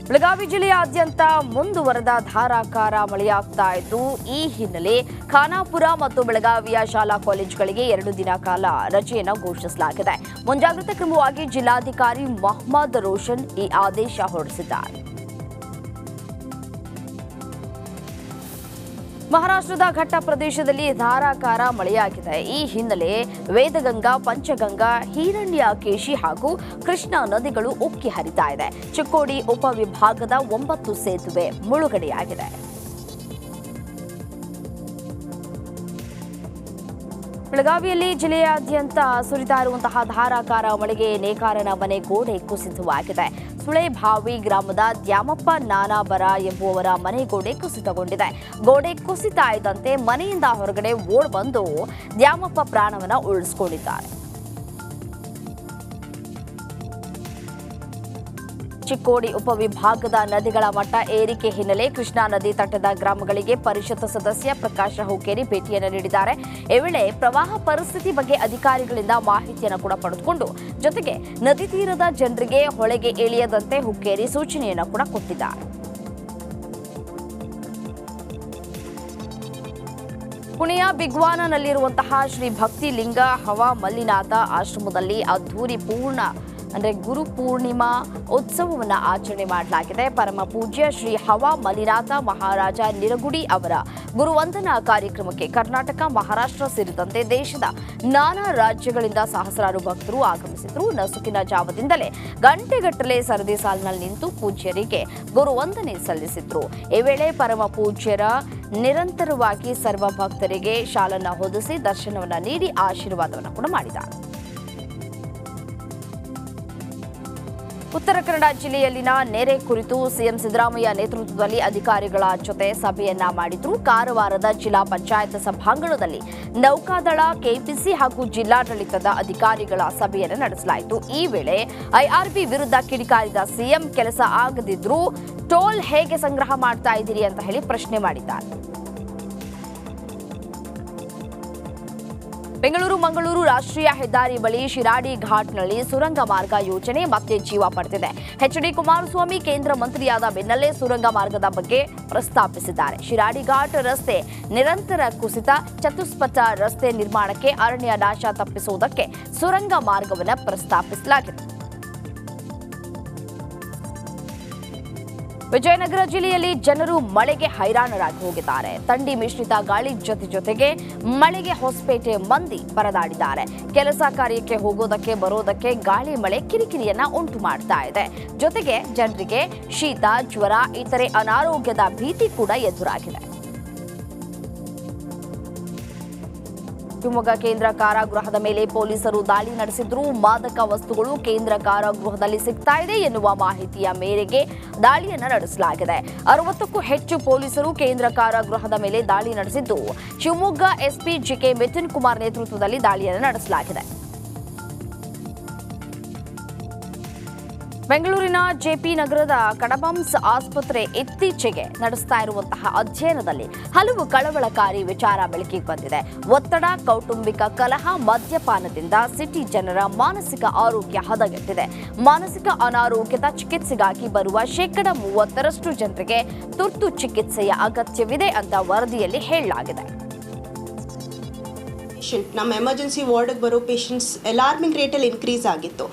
ಬೆಳಗಾವಿ ಜಿಲ್ಲೆಯಾದ್ಯಂತ ಮುಂದುವರೆದ ಧಾರಾಕಾರ ಮಳೆಯಾಗ್ತಾ ಇದ್ದು ಈ ಹಿನ್ನೆಲೆ ಖಾನಾಪುರ ಮತ್ತು ಬೆಳಗಾವಿಯ ಶಾಲಾ ಕಾಲೇಜುಗಳಿಗೆ 2 ದಿನ ಕಾಲ ರಜೆಯನ್ನು ಘೋಷಿಸಲಾಗಿದೆ. ಮುಂಜಾಗ್ರತಾ ಕ್ರಮವಾಗಿ ಜಿಲ್ಲಾಧಿಕಾರಿ ಮೊಹಮ್ಮದ್ ರೋಷನ್ ಈ ಆದೇಶ ಹೊರಡಿಸಿದ್ದಾರೆ. ಮಹಾರಾಷ್ಟ್ರದ ಘಟ್ಟ ಪ್ರದೇಶದಲ್ಲಿ ಧಾರಾಕಾರ ಮಳೆಯಾಗಿದೆ. ಈ ಹಿನ್ನೆಲೆ ವೇದಗಂಗಾ, ಪಂಚಗಂಗಾ, ಹಿರಣ್ಯಕೇಶಿ ಹಾಗೂ ಕೃಷ್ಣಾ ನದಿಗಳು ಉಕ್ಕಿ ಹರಿತಾ ಇದೆ. ಚಿಕ್ಕೋಡಿ ಉಪವಿಭಾಗದ 9 ಸೇತುವೆ ಮುಳುಗಡೆಯಾಗಿದೆ. ಬೆಳಗಾವಿಯಲ್ಲಿ ಜಿಲ್ಲೆಯಾದ್ಯಂತ ಸುರಿತಾ ಇರುವಂತಹ ಧಾರಾಕಾರ ಮಳೆಗೆ ನೇಕಾರನ ಮನೆ ಗೋಡೆ ಕುಸಿತವಾಗಿದೆ. ಸುಳೆಭಾವಿ ಗ್ರಾಮದ ದ್ಯಾಮಪ್ಪ ನಾನಾಬರ ಎಂಬುವವರ ಮನೆ ಗೋಡೆ ಕುಸಿತಗೊಂಡಿದೆ. ಗೋಡೆ ಕುಸಿತ ಇದ್ದಂತೆ ಮನೆಯಿಂದ ಹೊರಗಡೆ ಓಡ್ ಬಂದು ದ್ಯಾಮಪ್ಪ ಪ್ರಾಣವನ್ನ ಉಳಿಸಿಕೊಂಡಿದ್ದಾರೆ. ಚಿಕ್ಕೋಡಿ ಉಪವಿಭಾಗದ ನದಿಗಳ ಮಟ್ಟ ಏರಿಕೆ ಹಿನ್ನೆಲೆ ಕೃಷ್ಣಾ ನದಿ ತಟದ ಗ್ರಾಮಗಳಿಗೆ ಪರಿಷತ್ ಸದಸ್ಯ ಪ್ರಕಾಶ ಹುಕ್ಕೇರಿ ಭೇಟಿಯನ್ನು ನೀಡಿದ್ದಾರೆ. ಈ ವೇಳೆ ಪ್ರವಾಹ ಪರಿಸ್ಥಿತಿ ಬಗ್ಗೆ ಅಧಿಕಾರಿಗಳಿಂದ ಮಾಹಿತಿಯನ್ನು ಕೂಡ ಪಡೆದುಕೊಂಡು ಜೊತೆಗೆ ನದಿ ತೀರದ ಜನರಿಗೆ ಹೊಳೆಗೆ ಇಳಿಯದಂತೆ ಹುಕ್ಕೇರಿ ಸೂಚನೆಯನ್ನು ಕೂಡ ಕೊಟ್ಟಿದ್ದಾರೆ. ಪುಣೆಯ ಬಿಗ್ವಾನಲ್ಲಿರುವಂತಹ ಶ್ರೀ ಭಕ್ತಿಲಿಂಗ ಹವಾ ಮಲ್ಲಿನಾಥ ಆಶ್ರಮದಲ್ಲಿ ಅದ್ಧೂರಿ ಗುರು ಪೂರ್ಣಿಮಾ ಉತ್ಸವವನ್ನು ಆಚರಣೆ ಮಾಡಲಾಗಿದೆ. ಪರಮ ಪೂಜ್ಯ ಶ್ರೀ ಹವಾ ಮಲ್ಲಿನಾಥ ಮಹಾರಾಜ ನಿರಗುಡಿ ಅವರ ಗುರುವಂದನಾ ಕಾರ್ಯಕ್ರಮಕ್ಕೆ ಕರ್ನಾಟಕ, ಮಹಾರಾಷ್ಟ್ರ ಸೇರಿದಂತೆ ದೇಶದ ನಾನಾ ರಾಜ್ಯಗಳಿಂದ ಸಹಸ್ರಾರು ಭಕ್ತರು ಆಗಮಿಸಿದ್ರು. ನಸುಕಿನ ಜಾವದಿಂದಲೇ ಗಂಟೆಗಟ್ಟಲೆ ಸರದಿ ಸಾಲಿನಲ್ಲಿ ನಿಂತು ಪೂಜ್ಯರಿಗೆ ಗುರುವಂದನೆ ಸಲ್ಲಿಸಿದ್ರು. ಈ ವೇಳೆ ಪರಮ ಪೂಜ್ಯರ ನಿರಂತರವಾಗಿ ಸರ್ವ ಭಕ್ತರಿಗೆ ಶಾಲನ್ನು ಹೊದಿಸಿ ದರ್ಶನವನ್ನು ನೀಡಿ ಆಶೀರ್ವಾದವನ್ನು ಕೂಡ ಮಾಡಿದ್ದಾರೆ. ಉತ್ತರ ಕನ್ನಡ ಜಿಲ್ಲೆಯಲ್ಲಿನ ನೆರೆ ಕುರಿತು ಸಿಎಂ ಸಿದ್ದರಾಮಯ್ಯ ನೇತೃತ್ವದಲ್ಲಿ ಅಧಿಕಾರಿಗಳ ಜೊತೆ ಸಭೆಯನ್ನ ಮಾಡಿದ್ರು. ಕಾರವಾರದ ಜಿಲ್ಲಾ ಪಂಚಾಯತ್ ಸಭಾಂಗಣದಲ್ಲಿ ನೌಕಾದಳ, ಕೆಪಿಸಿ ಹಾಗೂ ಜಿಲ್ಲಾಡಳಿತದ ಅಧಿಕಾರಿಗಳ ಸಭೆಯನ್ನು ನಡೆಸಲಾಯಿತು. ಈ ವೇಳೆ ಐಆರ್ಬಿ ವಿರುದ್ಧ ಕಿಡಿಕಾರಿದ ಸಿಎಂ ಕೆಲಸ ಆಗದಿದ್ರೂ ಟೋಲ್ ಹೇಗೆ ಸಂಗ್ರಹ ಮಾಡ್ತಾ ಇದ್ದೀರಿ ಅಂತ ಹೇಳಿ ಪ್ರಶ್ನೆ ಮಾಡಿದ್ದಾರೆ. ಬೆಂಗಳೂರು ಮಂಗಳೂರು ರಾಷ್ಟ್ರೀಯ ಹೆದ್ದಾರಿ ಬಳಿ ಶಿರಾಡಿ ಘಾಟ್ನಲ್ಲಿ ಸುರಂಗ ಮಾರ್ಗ ಯೋಜನೆ ಮತ್ತೆ ಜೀವ ಪಡೆದಿದೆ. ಎಚ್ಡಿ ಕುಮಾರಸ್ವಾಮಿ ಕೇಂದ್ರ ಮಂತ್ರಿಯಾದ ಬೆನ್ನಲ್ಲೇ ಸುರಂಗ ಮಾರ್ಗದ ಬಗ್ಗೆ ಪ್ರಸ್ತಾಪಿಸಿದ್ದಾರೆ. ಶಿರಾಡಿ ಘಾಟ್ ರಸ್ತೆ ನಿರಂತರ ಕುಸಿತ, ಚತುಷ್ಪಥ ರಸ್ತೆ ನಿರ್ಮಾಣಕ್ಕೆ, ಅರಣ್ಯ ನಾಶ ತಪ್ಪಿಸುವುದಕ್ಕೆ ಸುರಂಗ ಮಾರ್ಗವನ್ನು ಪ್ರಸ್ತಾಪಿಸಲಾಗಿದೆ. ವಿಜಯನಗರ ಜಿಲ್ಲೆಯಲ್ಲಿ ಜನರು ಮಳೆಗೆ ಹೈರಾಣರಾಗಿ ಹೋಗಿದ್ದಾರೆ. ಥಂಡಿ ಮಿಶ್ರಿತ ಗಾಳಿ ಜೊತೆಗೆ ಮಳೆಗೆ ಹೊಸಪೇಟೆ ಮಂದಿ ಪರದಾಡಿದ್ದಾರೆ. ಕೆಲಸ ಕಾರ್ಯಕ್ಕೆ ಹೋಗೋದಕ್ಕೆ ಬರೋದಕ್ಕೆ ಗಾಳಿ ಮಳೆ ಕಿರಿಕಿರಿಯನ್ನ ಉಂಟು ಮಾಡ್ತಾ ಇದೆ. ಜೊತೆಗೆ ಜನರಿಗೆ ಶೀತ, ಜ್ವರ, ಇತರೆ ಅನಾರೋಗ್ಯದ ಭೀತಿ ಕೂಡ ಎದುರಾಗಿದೆ. ಶಿವಮೊಗ್ಗ ಕೇಂದ್ರ ಕಾರಾಗೃಹದ ಮೇಲೆ ಪೊಲೀಸರು ದಾಳಿ ನಡೆಸಿದ್ರು. ಮಾದಕ ವಸ್ತುಗಳು ಕೇಂದ್ರ ಕಾರಾಗೃಹದಲ್ಲಿ ಸಿಗ್ತಾ ಇದೆ ಎನ್ನುವ ಮಾಹಿತಿಯ ಮೇರೆಗೆ ದಾಳಿಯನ್ನು ನಡೆಸಲಾಗಿದೆ. 60ಕ್ಕೂ ಹೆಚ್ಚು ಪೊಲೀಸರು ಕೇಂದ್ರ ಕಾರಾಗೃಹದ ಮೇಲೆ ದಾಳಿ ನಡೆಸಿದ್ದು, ಶಿವಮೊಗ್ಗ ಎಸ್ಪಿ ಜಿಕೆ ಮಿಥುನ್ ಕುಮಾರ್ ನೇತೃತ್ವದಲ್ಲಿ ದಾಳಿಯನ್ನು ನಡೆಸಲಾಗಿದೆ. ಬೆಂಗಳೂರಿನ ಜೆಪಿ ನಗರದ ಕಡಬಂಸ್ ಆಸ್ಪತ್ರೆ ಇತ್ತೀಚೆಗೆ ನಡೆಸ್ತಾ ಇರುವಂತಹ ಅಧ್ಯಯನದಲ್ಲಿ ಹಲವು ಕಳವಳಕಾರಿ ವಿಚಾರ ಬೆಳಕಿಗೆ ಬಂದಿದೆ. ಒತ್ತಡ, ಕೌಟುಂಬಿಕ ಕಲಹ, ಮದ್ಯಪಾನದಿಂದ ಸಿಟಿ ಜನರ ಮಾನಸಿಕ ಆರೋಗ್ಯ ಹದಗೆಟ್ಟಿದೆ. ಮಾನಸಿಕ ಅನಾರೋಗ್ಯದ ಚಿಕಿತ್ಸೆಗಾಗಿ ಬರುವ 30% ಜನರಿಗೆ ತುರ್ತು ಚಿಕಿತ್ಸೆಯ ಅಗತ್ಯವಿದೆ ಅಂತ ವರದಿಯಲ್ಲಿ ಹೇಳಲಾಗಿದೆ. ನಮ್ಮ ಎಮರ್ಜೆನ್ಸಿ ವಾರ್ಡ್ಗೆ ಬರೋ ಪೇಷಂಟ್ಸ್ ಅಲಾರ್ಮಿಂಗ್ ರೇಟಲ್ಲಿ ಇನ್ಕ್ರೀಸ್ ಆಗಿತ್ತು.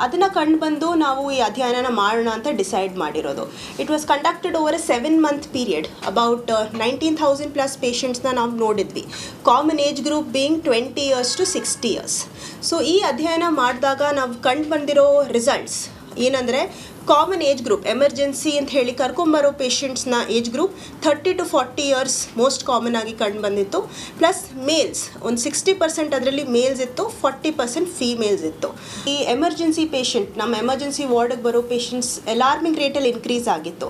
ಅದನ್ನು ಕಂಡು ಬಂದು ನಾವು ಈ ಅಧ್ಯಯನ ಮಾಡೋಣ ಅಂತ ಡಿಸೈಡ್ ಮಾಡಿರೋದು. It was conducted over A 7 month period. About 19,000+ ಪೇಷಂಟ್ಸ್ನ ನಾವು ನೋಡಿದ್ವಿ. Common age group being 20 years to 60 years. So ಈ ಅಧ್ಯಯನ ಮಾಡಿದಾಗ ನಾವು ಕಂಡು ಬಂದಿರೋ ರಿಸಲ್ಟ್ಸ್ ಏನಂದರೆ, ಕಾಮನ್ ಏಜ್ ಗ್ರೂಪ್ ಎಮರ್ಜೆನ್ಸಿ ಅಂತ ಹೇಳಿ ಕರ್ಕೊಂಬರೋ ಪೇಷಂಟ್ಸ್ನ age group 30 to 40 years most common ಆಗಿ ಕಂಡು ಬಂದಿತ್ತು. ಪ್ಲಸ್ ಮೇಲ್ಸ್ ಒಂದು 60% ಅದರಲ್ಲಿ ಮೇಲ್ಸ್ ಇತ್ತು, 40% ಫೀಮೇಲ್ಸ್ ಇತ್ತು. ಈ ಎಮರ್ಜೆನ್ಸಿ ಪೇಷಂಟ್, ನಮ್ಮ ಎಮರ್ಜೆನ್ಸಿ ವಾರ್ಡ್ಗೆ ಬರೋ ಪೇಷಂಟ್ಸ್ ಅಲಾರ್ಮಿಂಗ್ ರೇಟಲ್ಲಿ ಇನ್ಕ್ರೀಸ್ ಆಗಿತ್ತು.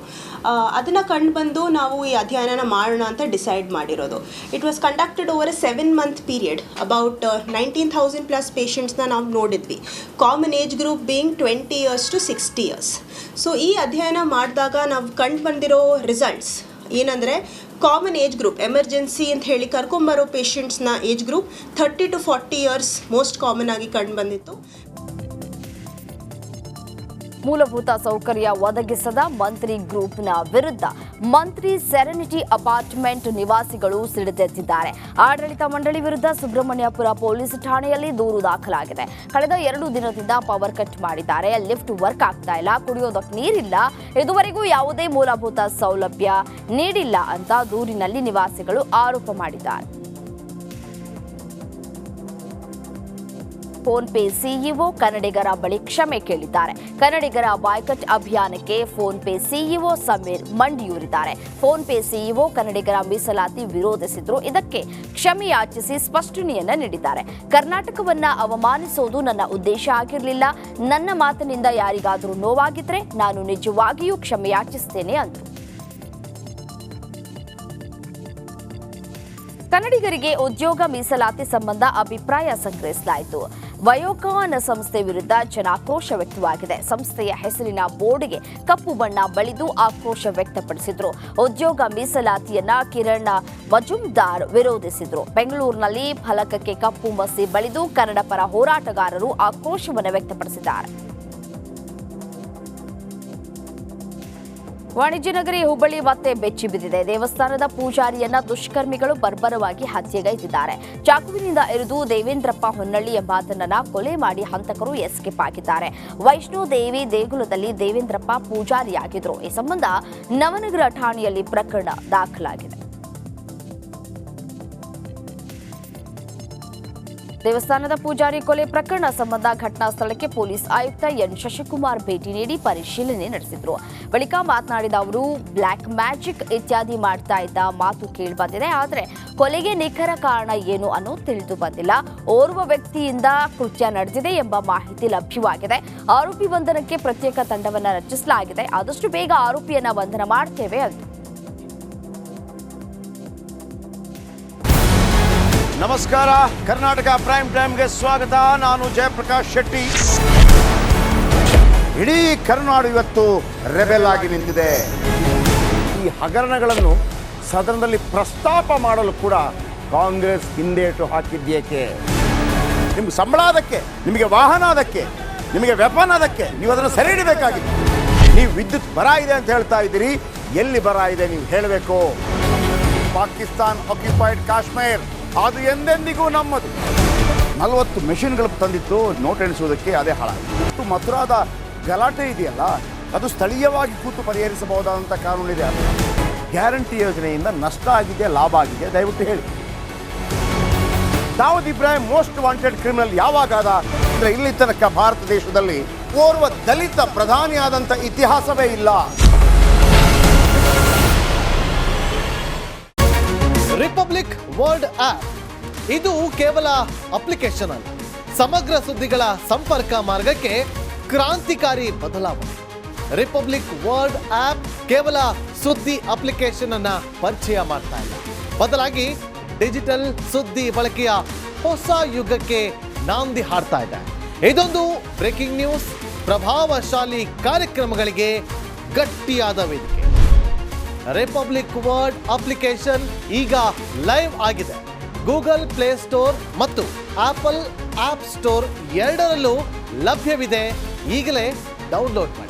ಅದನ್ನು ಕಂಡು ಬಂದು ನಾವು ಈ ಅಧ್ಯಯನ ಮಾಡೋಣ ಅಂತ ಡಿಸೈಡ್ ಮಾಡಿರೋದು. It was conducted over A 7 month period. About 19,000+ ಪೇಷಂಟ್ಸ್ನ ನಾವು ನೋಡಿದ್ವಿ. Common age group being 20 years to 60 years. So ಈ ಅಧ್ಯಯನ ಮಾಡಿದಾಗ ನಾವು ಕಂಡು ಬಂದಿರೋ ರಿಸಲ್ಟ್ಸ್ ಏನಂದರೆ, ಕಾಮನ್ ಏಜ್ ಗ್ರೂಪ್ ಎಮರ್ಜೆನ್ಸಿ ಅಂತ ಹೇಳಿ ಕರ್ಕೊಂಬರೋ ಪೇಷಂಟ್ಸ್ನ age group 30 to 40 years most common ಆಗಿ ಕಂಡು ಬಂದಿತ್ತು. ಮೂಲಭೂತ ಸೌಕರ್ಯ ಒದಗಿಸದ ಮಂತ್ರಿ ಗ್ರೂಪ್ನ ವಿರುದ್ಧ ಮಂತ್ರಿ ಸೆರೆನಿಟಿ ಅಪಾರ್ಟ್ಮೆಂಟ್ ನಿವಾಸಿಗಳು ಸಿಡಿದೆದ್ದಿದ್ದಾರೆ. ಆಡಳಿತ ಮಂಡಳಿ ವಿರುದ್ಧ ಸುಬ್ರಹ್ಮಣ್ಯಪುರ ಪೊಲೀಸ್ ಠಾಣೆಯಲ್ಲಿ ದೂರು ದಾಖಲಾಗಿದೆ. ಕಳೆದ 2 ದಿನದಿಂದ ಪವರ್ ಕಟ್ ಮಾಡಿದ್ದಾರೆ, ಲಿಫ್ಟ್ ವರ್ಕ್ ಆಗ್ತಾ ಇಲ್ಲ, ಕುಡಿಯೋದಕ್ಕೆ ನೀರಿಲ್ಲ, ಇದುವರೆಗೂ ಯಾವುದೇ ಮೂಲಭೂತ ಸೌಲಭ್ಯ ನೀಡಿಲ್ಲ ಅಂತ ದೂರಿನಲ್ಲಿ ನಿವಾಸಿಗಳು ಆರೋಪ ಮಾಡಿದ್ದಾರೆ. ಫೋನ್ ಪೇ ಸಿಇಒ ಕನ್ನಡಿಗರ ಬಳಿ ಕ್ಷಮೆ ಕೇಳಿದ್ದಾರೆ. ಕನ್ನಡಿಗರ ಬಾಯ್ಕಟ್ ಅಭಿಯಾನಕ್ಕೆ ಫೋನ್ ಪೇ ಸಿಇಒ ಸಮೀರ್ ಮಂಡಿಯೂರಿದ್ದಾರೆ. ಫೋನ್ ಪೇ ಸಿಇಒ ಕನ್ನಡಿಗರ ಮೀಸಲಾತಿ ವಿರೋಧಿಸಿದ್ರು, ಇದಕ್ಕೆ ಕ್ಷಮೆ ಯಾಚಿಸಿ ಸ್ಪಷ್ಟನೆಯನ್ನ ನೀಡಿದ್ದಾರೆ. ಕರ್ನಾಟಕವನ್ನ ಅವಮಾನಿಸೋದು ನನ್ನ ಉದ್ದೇಶ ಆಗಿರಲಿಲ್ಲ. ನನ್ನ ಮಾತಿನಿಂದ ಯಾರಿಗಾದರೂ ನೋವಾಗಿದ್ರೆ ನಾನು ನಿಜವಾಗಿಯೂ ಕ್ಷಮೆ ಯಾಚಿಸ್ತೇನೆ ಅಂದರು. ಕನ್ನಡಿಗರಿಗೆ ಉದ್ಯೋಗ ಮೀಸಲಾತಿ ಸಂಬಂಧ ಅಭಿಪ್ರಾಯ ಸಂಗ್ರಹಿಸಲಾಯಿತು. ವಯೋಕಾನ್ ಸಂಸ್ಥೆ ವಿರುದ್ಧ ಜನಾಕ್ರೋಶ ವ್ಯಕ್ತವಾಗಿದೆ. ಸಂಸ್ಥೆಯ ಹೆಸರಿನ ಬೋರ್ಡ್ಗೆ ಕಪ್ಪು ಬಣ್ಣ ಬಳಿದು ಆಕ್ರೋಶ ವ್ಯಕ್ತಪಡಿಸಿದ್ರು. ಉದ್ಯೋಗ ಮೀಸಲಾತಿಯನ್ನ ಕಿರಣ್ ಮಜುಮ್ದಾರ್ ವಿರೋಧಿಸಿದ್ರು. ಬೆಂಗಳೂರಿನಲ್ಲಿ ಫಲಕಕ್ಕೆ ಕಪ್ಪು ಮಸಿ ಬಳಿದು ಕನ್ನಡ ಪರ ಹೋರಾಟಗಾರರು ಆಕ್ರೋಶವನ್ನು ವ್ಯಕ್ತಪಡಿಸಿದ್ದಾರೆ. ವಾಣಿಜ್ಯ ನಗರಿ ಹುಬ್ಬಳ್ಳಿ ಮತ್ತೆ ಬೆಚ್ಚಿ ಬಿದ್ದಿದೆ. ದೇವಸ್ಥಾನದ ಪೂಜಾರಿಯನ್ನ ದುಷ್ಕರ್ಮಿಗಳು ಬರ್ಬರವಾಗಿ ಹತ್ಯೆಗೈದಿದ್ದಾರೆ. ಚಾಕುವಿನಿಂದ ಇರಿದು ದೇವೇಂದ್ರಪ್ಪ ಹೊನ್ನಳ್ಳಿ ಎಂಬಾತನನ್ನ ಕೊಲೆ ಮಾಡಿ ಹಂತಕರು ಎಸ್ಕೇಪ್ ಆಗಿದ್ದಾರೆ. ವೈಷ್ಣೋದೇವಿ ದೇಗುಲದಲ್ಲಿ ದೇವೇಂದ್ರಪ್ಪ ಪೂಜಾರಿಯಾಗಿದ್ರು. ಈ ಸಂಬಂಧ ನವನಗರ ಠಾಣೆಯಲ್ಲಿ ಪ್ರಕರಣ ದಾಖಲಾಗಿದೆ. ದೇವಸ್ಥಾನದ ಪೂಜಾರಿ ಕೊಲೆ ಪ್ರಕರಣ ಸಂಬಂಧ ಘಟನಾ ಸ್ಥಳಕ್ಕೆ ಪೊಲೀಸ್ ಆಯುಕ್ತ ಎನ್ ಶಶಿಕುಮಾರ್ ಭೇಟಿ ನೀಡಿ ಪರಿಶೀಲನೆ ನಡೆಸಿದ್ರು. ಬಳಿಕ ಮಾತನಾಡಿದ ಅವರು, ಬ್ಲ್ಯಾಕ್ ಮ್ಯಾಜಿಕ್ ಇತ್ಯಾದಿ ಮಾಡ್ತಾ ಇದ್ದ ಮಾತು ಕೇಳಿಬಂದಿದೆ. ಆದರೆ ಕೊಲೆಗೆ ನಿಖರ ಕಾರಣ ಏನು ಅನ್ನೋದು ತಿಳಿದು ಬಂದಿಲ್ಲ. ಓರ್ವ ವ್ಯಕ್ತಿಯಿಂದ ಕೃತ್ಯ ನಡೆದಿದೆ ಎಂಬ ಮಾಹಿತಿ ಲಭ್ಯವಾಗಿದೆ. ಆರೋಪಿ ಬಂಧನಕ್ಕೆ ಪ್ರತ್ಯೇಕ ತಂಡವನ್ನು ರಚಿಸಲಾಗಿದೆ. ಆದಷ್ಟು ಬೇಗ ಆರೋಪಿಯನ್ನ ಬಂಧನ ಮಾಡ್ತೇವೆ ಅಂತ. ನಮಸ್ಕಾರ, ಕರ್ನಾಟಕ ಪ್ರೈಮ್ ಟೈಮ್ಗೆ ಸ್ವಾಗತ. ನಾನು ಜಯಪ್ರಕಾಶ್ ಶೆಟ್ಟಿ. ಇಡೀ ಕರ್ನಾಡು ಇವತ್ತು ರೆಬೆಲ್ ಆಗಿ ನಿಂತಿದೆ. ಈ ಹಗರಣಗಳನ್ನು ಸದನದಲ್ಲಿ ಪ್ರಸ್ತಾಪ ಮಾಡಲು ಕೂಡ ಕಾಂಗ್ರೆಸ್ ಹಿಂದೇಟು ಹಾಕಿದ್ದೇಕೆ? ನಿಮ್ಗೆ ಸಂಬಳ ಅದಕ್ಕೆ, ನಿಮಗೆ ವಾಹನ ಅದಕ್ಕೆ, ನಿಮಗೆ ವೆಪನ್ ಅದಕ್ಕೆ, ನೀವು ಅದನ್ನು ಸೆರೆ ಹಿಡಿಬೇಕಾಗಿತ್ತು. ನೀವು ವಿದ್ಯುತ್ ಬರ ಇದೆ ಅಂತ ಹೇಳ್ತಾ ಇದ್ದೀರಿ, ಎಲ್ಲಿ ಬರ ಇದೆ ನೀವು ಹೇಳಬೇಕು. ಪಾಕಿಸ್ತಾನ್ ಆಕ್ಯುಪೈಡ್ ಕಾಶ್ಮೀರ್ ಅದು ಎಂದೆಂದಿಗೂ ನಮ್ಮದು. 40 ಮೆಷಿನ್ಗಳು ತಂದಿತ್ತು ನೋಟ್ ಎಣಿಸುವುದಕ್ಕೆ, ಅದೇ ಹಾಳಾಗಿದೆ. ಮಥುರಾದ ಗಲಾಟೆ ಇದೆಯಲ್ಲ, ಅದು ಸ್ಥಳೀಯವಾಗಿ ಕೂತು ಪರಿಹರಿಸಬಹುದಾದಂಥ ಕಾನೂನಿದೆ. ಗ್ಯಾರಂಟಿ ಯೋಜನೆಯಿಂದ ನಷ್ಟ ಆಗಿದೆ, ಲಾಭ ಆಗಿದೆ, ದಯವಿಟ್ಟು ಹೇಳಿ. Dawood Ibrahim most wanted criminal ಯಾವಾಗಾದ ಅಂದರೆ ಇಲ್ಲಿ ತನಕ ಭಾರತ ದೇಶದಲ್ಲಿ ಓರ್ವ ದಲಿತ ಪ್ರಧಾನಿಯಾದಂಥ ಇತಿಹಾಸವೇ ಇಲ್ಲ. ರಿಪಬ್ಲಿಕ್ ವರ್ಲ್ಡ್ ಆಪ್ ಇದು ಕೇವಲ ಅಪ್ಲಿಕೇಶನ್ ಅಲ್ಲ, ಸಮಗ್ರ ಸುದ್ದಿಗಳ ಸಂಪರ್ಕ ಮಾರ್ಗಕ್ಕೆ ಕ್ರಾಂತಿಕಾರಿ ಬದಲಾವಣೆ. ರಿಪಬ್ಲಿಕ್ ವರ್ಲ್ಡ್ ಆಪ್ ಕೇವಲ ಸುದ್ದಿ ಅಪ್ಲಿಕೇಶನ್ ಅನ್ನ ಪರಿಚಯ ಮಾಡ್ತಾ ಇಲ್ಲ, ಬದಲಾಗಿ ಡಿಜಿಟಲ್ ಸುದ್ದಿ ಬಳಕೆಯ ಹೊಸ ಯುಗಕ್ಕೆ ನಾಂದಿ ಹಾಡ್ತಾ ಇದೆ. ಇದೊಂದು ಬ್ರೇಕಿಂಗ್ ನ್ಯೂಸ್, ಪ್ರಭಾವಶಾಲಿ ಕಾರ್ಯಕ್ರಮಗಳಿಗೆ ಗಟ್ಟಿಯಾದ ವೇದಿಕೆ. ರಿಪಬ್ಲಿಕ್ ವರ್ಲ್ಡ್ ಅಪ್ಲಿಕೇಶನ್ ಈಗ ಲೈವ್ ಆಗಿದೆ. ಗೂಗಲ್ ಪ್ಲೇ ಸ್ಟೋರ್ ಮತ್ತು ಆಪಲ್ ಆಪ್ ಸ್ಟೋರ್ ಎರಡರಲ್ಲೂ ಲಭ್ಯವಿದೆ. ಈಗಲೇ ಡೌನ್ಲೋಡ್ ಮಾಡಿ.